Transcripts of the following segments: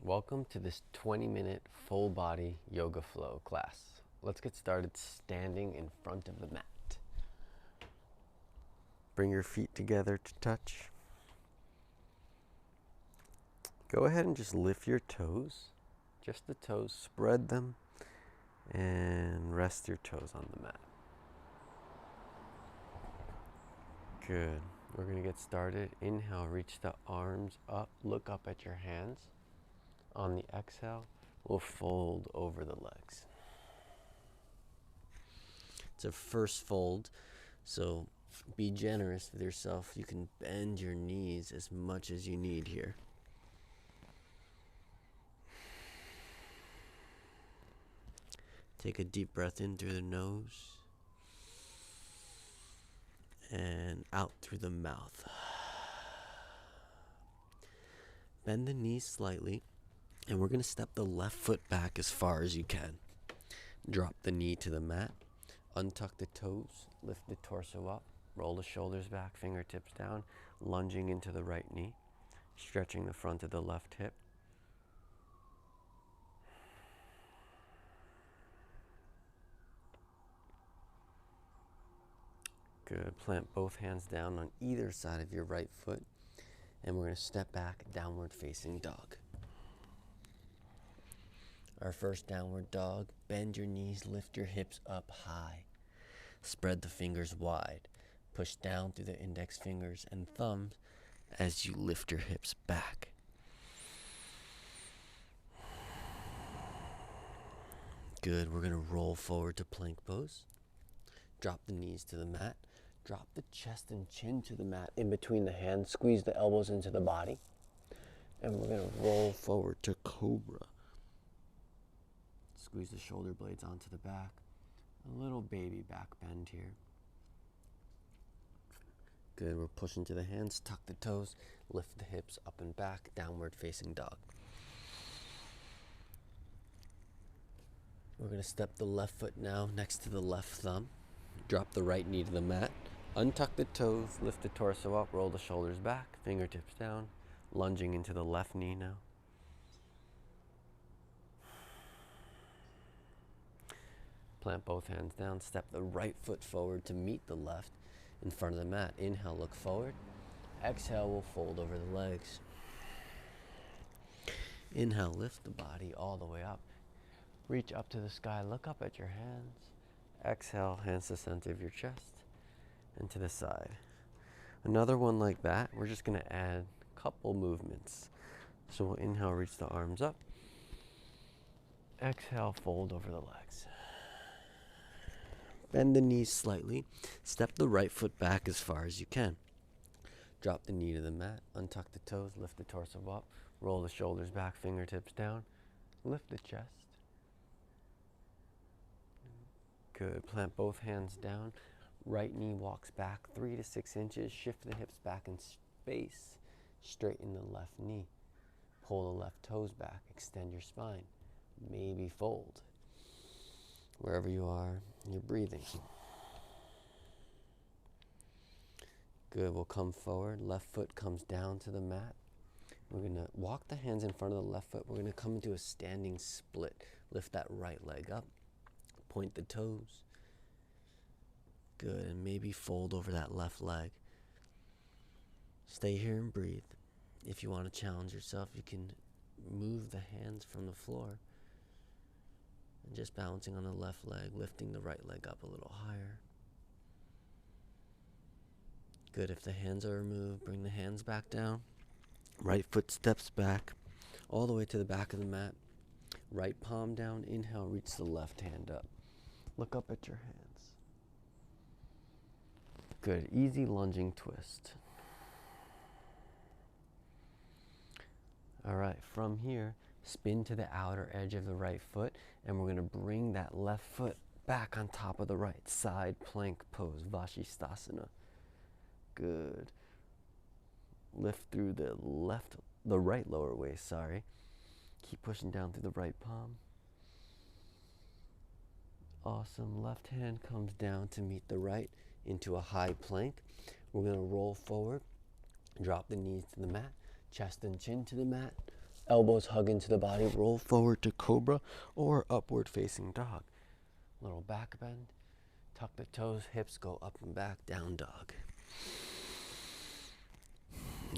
Welcome to this 20-minute full body yoga flow class. Let's get started standing in front of the mat. Bring your feet together to touch. Go ahead and just lift your toes, just the toes, spread them and rest your toes on the mat. Good. We're going to get started. Inhale, reach the arms up, look up at your hands. On the exhale, we'll fold over the legs. It's a first fold, so be generous with yourself. You can bend your knees as much as you need here. Take a deep breath in through the nose and out through the mouth. Bend the knees slightly, and we're going to step the left foot back as far as you can. Drop the knee to the mat, untuck the toes, lift the torso up, roll the shoulders back, fingertips down, lunging into the right knee, stretching the front of the left hip. Good. Plant both hands down on either side of your right foot, and we're going to step back, downward facing dog. Our first downward dog, bend your knees, lift your hips up high. Spread the fingers wide. Push down through the index fingers and thumbs as you lift your hips back. Good. We're going to roll forward to plank pose. Drop the knees to the mat. Drop the chest and chin to the mat in between the hands. Squeeze the elbows into the body. And we're going to roll forward to Cobra. Squeeze the shoulder blades onto the back. A little baby back bend here. Good. We're pushing to the hands. Tuck the toes. Lift the hips up and back. Downward facing dog. We're going to step the left foot now next to the left thumb. Drop the right knee to the mat. Untuck the toes, lift the torso up, roll the shoulders back, fingertips down, lunging into the left knee now. Plant both hands down, step the right foot forward to meet the left in front of the mat. Inhale, look forward. Exhale, we'll fold over the legs. Inhale, lift the body all the way up. Reach up to the sky, look up at your hands. Exhale, hands to the center of your chest and to the side. Another one like that. We're just going to add a couple movements. So we'll inhale, reach the arms up. Exhale, fold over the legs. Bend the knees slightly. Step the right foot back as far as you can. Drop the knee to the mat. Untuck the toes, lift the torso up. Roll the shoulders back, fingertips down. Lift the chest. Good. Plant both hands down. Right knee walks back 3 to 6 inches. Shift the hips back in space. Straighten the left knee. Pull the left toes back. Extend your spine. Maybe fold. Wherever you are, you're breathing. Good. We'll come forward. Left foot comes down to the mat. We're going to walk the hands in front of the left foot. We're going to come into a standing split. Lift that right leg up. Point the toes. Good, and maybe fold over that left leg. Stay here and breathe. If you want to challenge yourself, you can move the hands from the floor. And just balancing on the left leg, lifting the right leg up a little higher. Good, if the hands are removed, bring the hands back down. Right foot steps back, all the way to the back of the mat. Right palm down, inhale, reach the left hand up. Look up at your hands. Good, easy lunging twist. All right, from here, spin to the outer edge of the right foot, and we're going to bring that left foot back on top of the right. Side plank pose, Vashisthasana. Good. Lift through the right lower waist, sorry. Keep pushing down through the right palm. Awesome. Left hand comes down to meet the right into a high plank. We're going to roll forward, drop the knees to the mat, chest and chin to the mat, Elbows hug into the body, roll forward to Cobra or upward facing dog. Little back bend, tuck the toes, hips go up and back, down dog.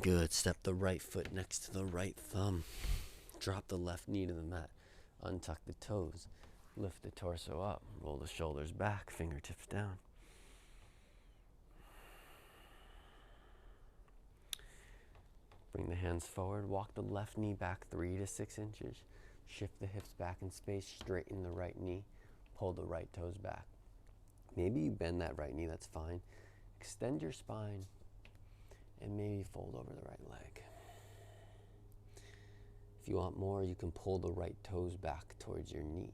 Good, step the right foot next to the right thumb. Drop the left knee to the mat, untuck the toes, lift the torso up, roll the shoulders back, fingertips down. Bring the hands forward, walk the left knee back 3 to 6 inches. Shift the hips back in space, straighten the right knee, pull the right toes back. Maybe you bend that right knee, that's fine. Extend your spine and maybe fold over the right leg. If you want more, you can pull the right toes back towards your knee.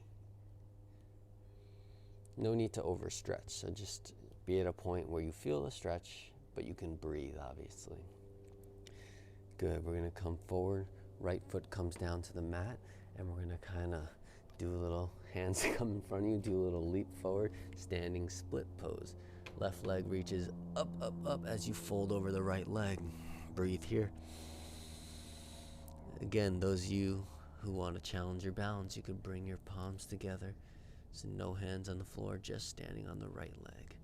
No need to overstretch, so just be at a point where you feel the stretch, but you can breathe, obviously. Good, we're gonna come forward, right foot comes down to the mat, and we're gonna kinda do a little, hands come in front of you, do a little leap forward, standing split pose. Left leg reaches up, up, up as you fold over the right leg. Breathe here. Again, those of you who want to challenge your balance, you could bring your palms together. So no hands on the floor, just standing on the right leg.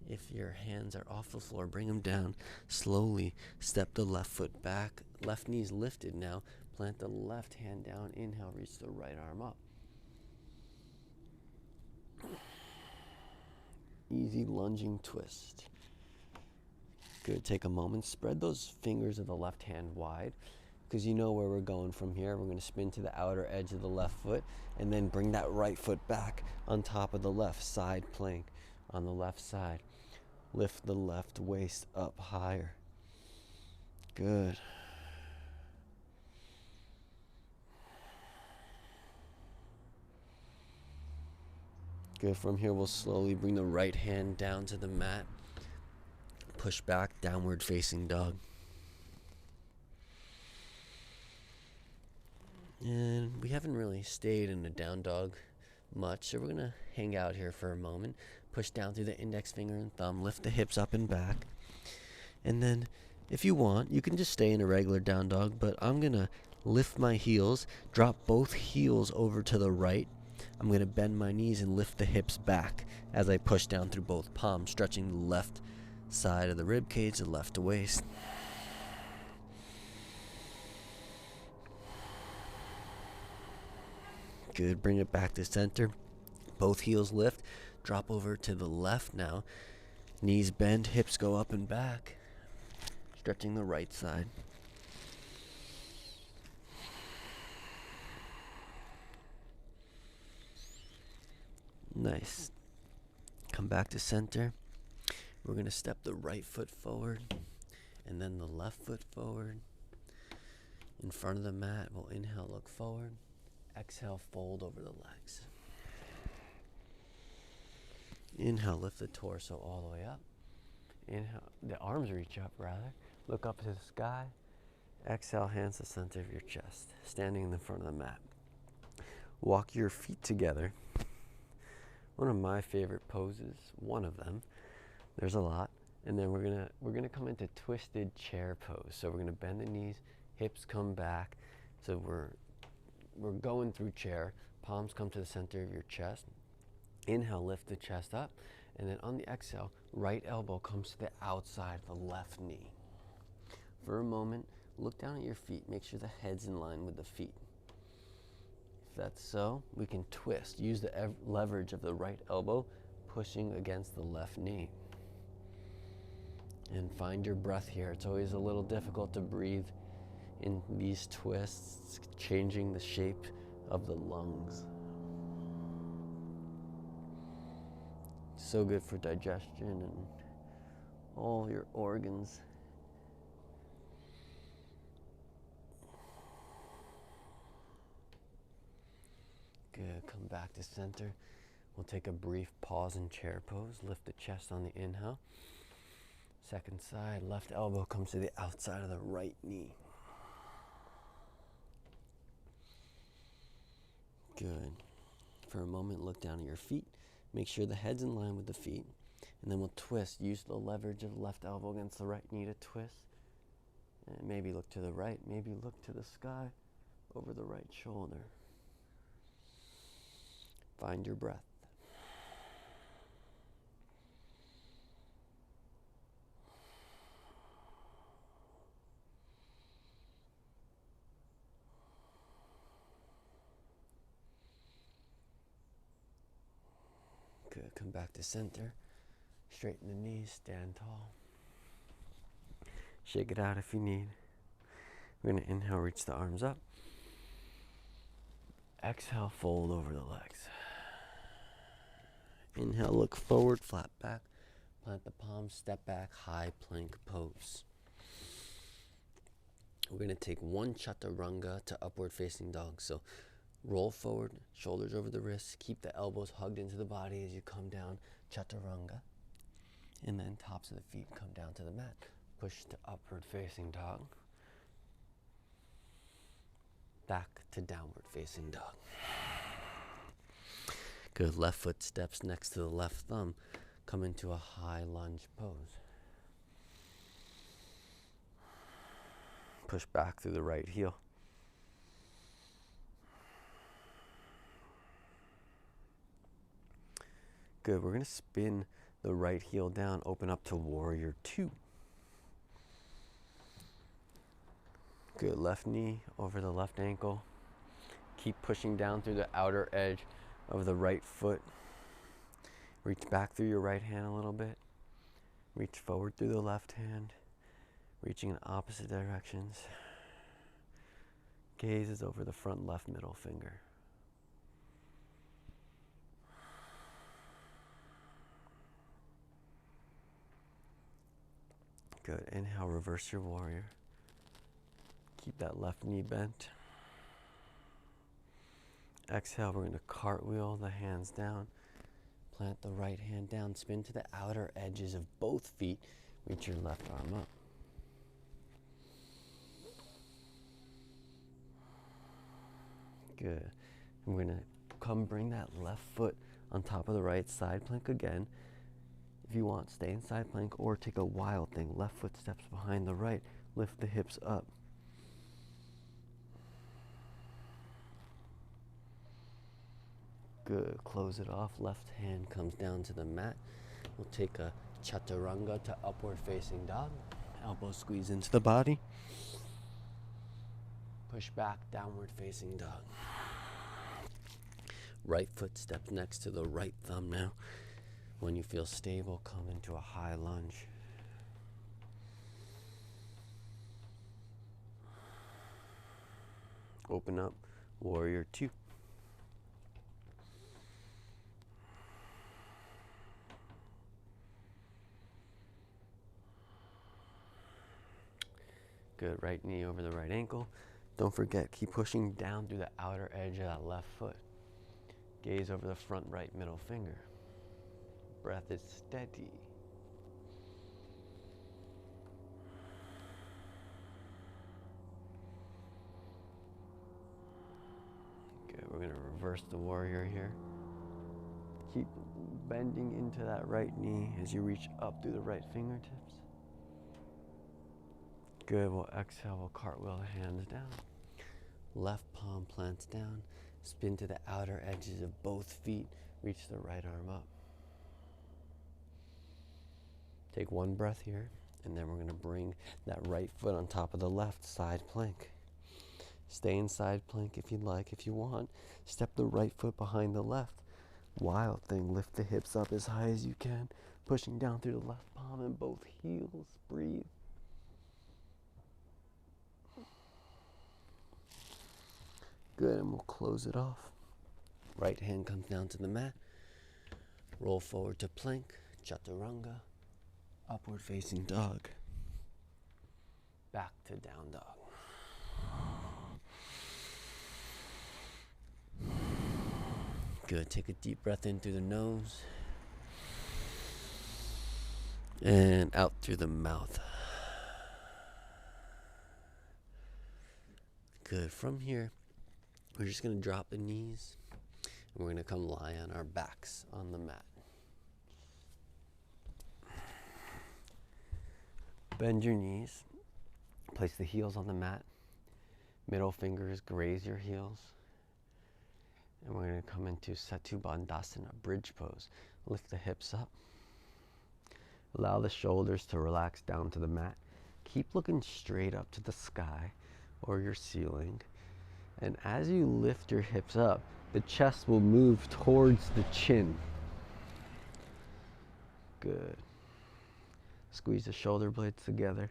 If your hands are off the floor, bring them down. Slowly step the left foot back. Left knee's lifted now. Plant the left hand down. Inhale, reach the right arm up. Easy lunging twist. Good, take a moment. Spread those fingers of the left hand wide, because you know where we're going from here. We're going to spin to the outer edge of the left foot and then bring that right foot back on top of the left side plank on the left side. Lift the left waist up higher. Good. Good, from here we'll slowly bring the right hand down to the mat. Push back, downward facing dog. And we haven't really stayed in a down dog much, so we're gonna hang out here for a moment. Push down through the index finger and thumb, lift the hips up and back. And then, if you want, you can just stay in a regular down dog, but I'm gonna lift my heels, drop both heels over to the right. I'm gonna bend my knees and lift the hips back as I push down through both palms, stretching the left side of the rib cage, the left waist. Good, bring it back to center. Both heels lift, drop over to the left now. Knees bend, hips go up and back. Stretching the right side. Nice. Come back to center. We're going to step the right foot forward and then the left foot forward. In front of the mat, we'll inhale, look forward. Exhale, fold over the legs. Inhale, lift the torso all the way up. Inhale, the arms reach up rather. Look up to the sky. Exhale, hands to the center of your chest, standing in the front of the mat. Walk your feet together. One of my favorite poses, one of them. There's a lot. And then we're gonna come into twisted chair pose. So we're gonna bend the knees, hips come back. So we're going through chair. Palms come to the center of your chest. Inhale, lift the chest up. And then on the exhale, right elbow comes to the outside of the left knee. For a moment, look down at your feet. Make sure the head's in line with the feet. If that's so, we can twist. Use the leverage of the right elbow, pushing against the left knee. And find your breath here. It's always a little difficult to breathe in these twists, changing the shape of the lungs. So good for digestion and all your organs. Good, come back to center. We'll take a brief pause in chair pose. Lift the chest on the inhale. Second side, left elbow comes to the outside of the right knee. Good. For a moment, look down at your feet. Make sure the head's in line with the feet. And then we'll twist. Use the leverage of the left elbow against the right knee to twist. And maybe look to the right. Maybe look to the sky over the right shoulder. Find your breath. Good. Come back to center. Straighten the knees. Stand tall. Shake it out if you need. We're going to inhale, reach the arms up. Exhale, fold over the legs. Inhale, look forward, flat back. Plant the palms, step back, high plank pose. We're going to take one Chaturanga to upward facing dog. So roll forward, shoulders over the wrists. Keep the elbows hugged into the body as you come down, Chaturanga. And then tops of the feet come down to the mat. Push to upward facing dog. Back to downward facing dog. Good. Left foot steps next to the left thumb. Come into a high lunge pose. Push back through the right heel. Good. We're going to spin the right heel down. Open up to warrior two. Good. Left knee over the left ankle. Keep pushing down through the outer edge of the right foot. Reach back through your right hand a little bit. Reach forward through the left hand. Reaching in opposite directions. Gaze is over the front left middle finger. Good. Inhale, reverse your warrior. Keep that left knee bent. Exhale, we're going to cartwheel the hands down. Plant the right hand down. Spin to the outer edges of both feet. Reach your left arm up. Good. And we're going to come bring that left foot on top of the right side plank again. If you want, stay in side plank or take a wild thing. Left foot steps behind the right. Lift the hips up. Good. Close it off. Left hand comes down to the mat. We'll take a Chaturanga to upward facing dog. Elbow squeeze into the body. Push back, downward facing dog. Right foot steps next to the right thumb now. When you feel stable, come into a high lunge. Open up, warrior two. Good. Right knee over the right ankle. Don't forget, keep pushing down through the outer edge of that left foot. Gaze over the front right middle finger. Breath is steady. Good. We're going to reverse the warrior here. Keep bending into that right knee as you reach up through the right fingertips. Good. We'll exhale. We'll cartwheel the hands down. Left palm plants down. Spin to the outer edges of both feet. Reach the right arm up. Take one breath here, and then we're going to bring that right foot on top of the left side plank. Stay in side plank if you'd like. If you want, step the right foot behind the left. Wild thing. Lift the hips up as high as you can. Pushing down through the left palm and both heels. Breathe. Good, and we'll close it off. Right hand comes down to the mat. Roll forward to plank, Chaturanga, upward facing dog. Back to down dog. Good, take a deep breath in through the nose. And out through the mouth. Good, from here, we're just going to drop the knees, and we're going to come lie on our backs on the mat. Bend your knees. Place the heels on the mat. Middle fingers graze your heels. And we're going to come into Setu Bandhasana, bridge pose. Lift the hips up. Allow the shoulders to relax down to the mat. Keep looking straight up to the sky or your ceiling. And as you lift your hips up, the chest will move towards the chin. Good. Squeeze the shoulder blades together.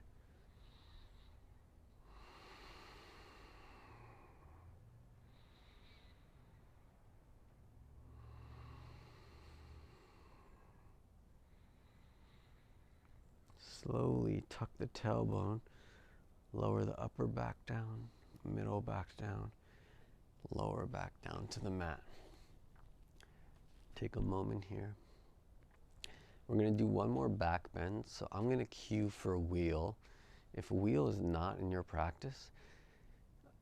Slowly tuck the tailbone, lower the upper back down, middle back down, lower back down to the mat. Take a moment here. We're going to do one more back bend, so I'm going to cue for a wheel. If a wheel is not in your practice,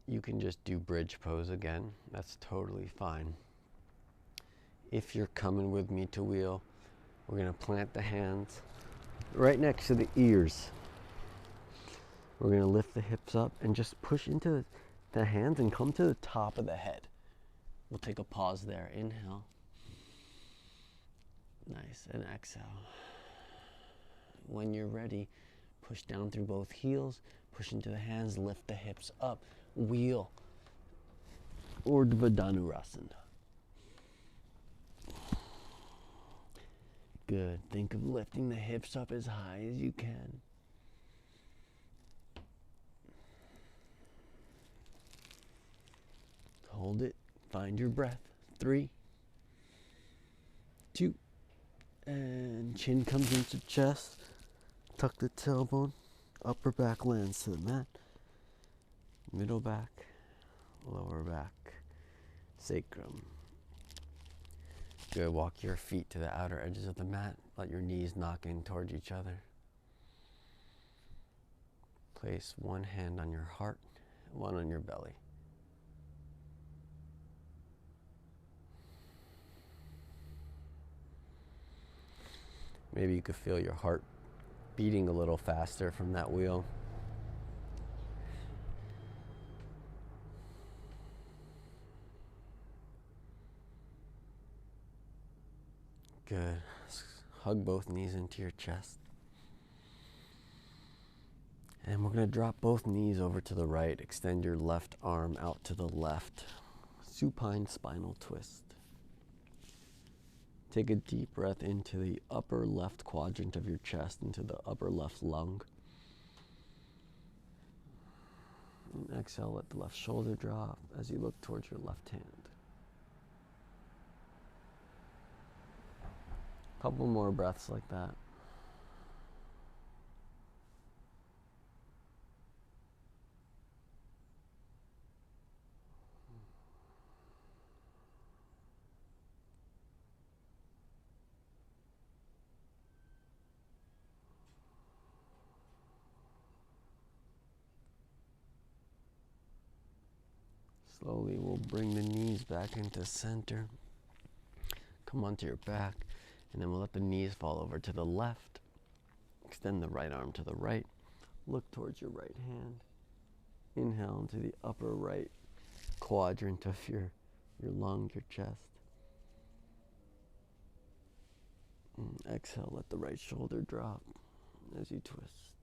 you can just do bridge pose again. That's totally fine. If you're coming with me to wheel, we're going to plant the hands right next to the ears. We're going to lift the hips up and just push into the hands and come to the top of the head. We'll take a pause there. Inhale. Nice. And exhale. When you're ready, push down through both heels, push into the hands, lift the hips up, wheel, Urdhva Dhanurasana. Good. Think of lifting the hips up as high as you can. Hold it. Find your breath. 3, 2, and chin comes into chest. Tuck the tailbone. Upper back lands to the mat. Middle back. Lower back. Sacrum. Good. Walk your feet to the outer edges of the mat. Let your knees knock in towards each other. Place one hand on your heart, one on your belly. Maybe you could feel your heart beating a little faster from that wheel. Good. Hug both knees into your chest. And we're going to drop both knees over to the right. Extend your left arm out to the left. Supine spinal twist. Take a deep breath into the upper left quadrant of your chest, into the upper left lung. And exhale, let the left shoulder drop as you look towards your left hand. Couple more breaths like that. Slowly we'll bring the knees back into center. Come onto your back, and then we'll let the knees fall over to the left. Extend the right arm to the right. Look towards your right hand. Inhale into the upper right quadrant of your lung, your chest. And exhale, let the right shoulder drop as you twist.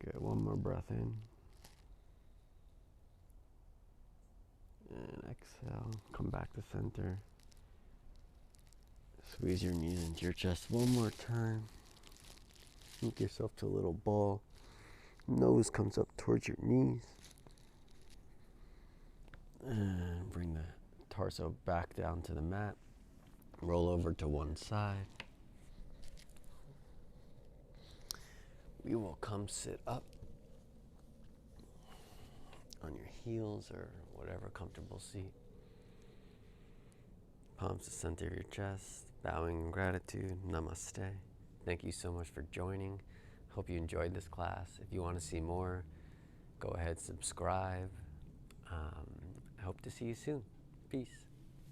Good, one more breath in. And exhale, come back to center. Squeeze your knees into your chest one more time. Make yourself to a little ball. Nose comes up towards your knees. And bring the torso back down to the mat. Roll over to one side. We will come sit up on your heels or whatever comfortable seat. Palms to center of your chest, bowing in gratitude, namaste. Thank you so much for joining. Hope you enjoyed this class. If you want to see more, go ahead, subscribe. I hope to see you soon. Peace.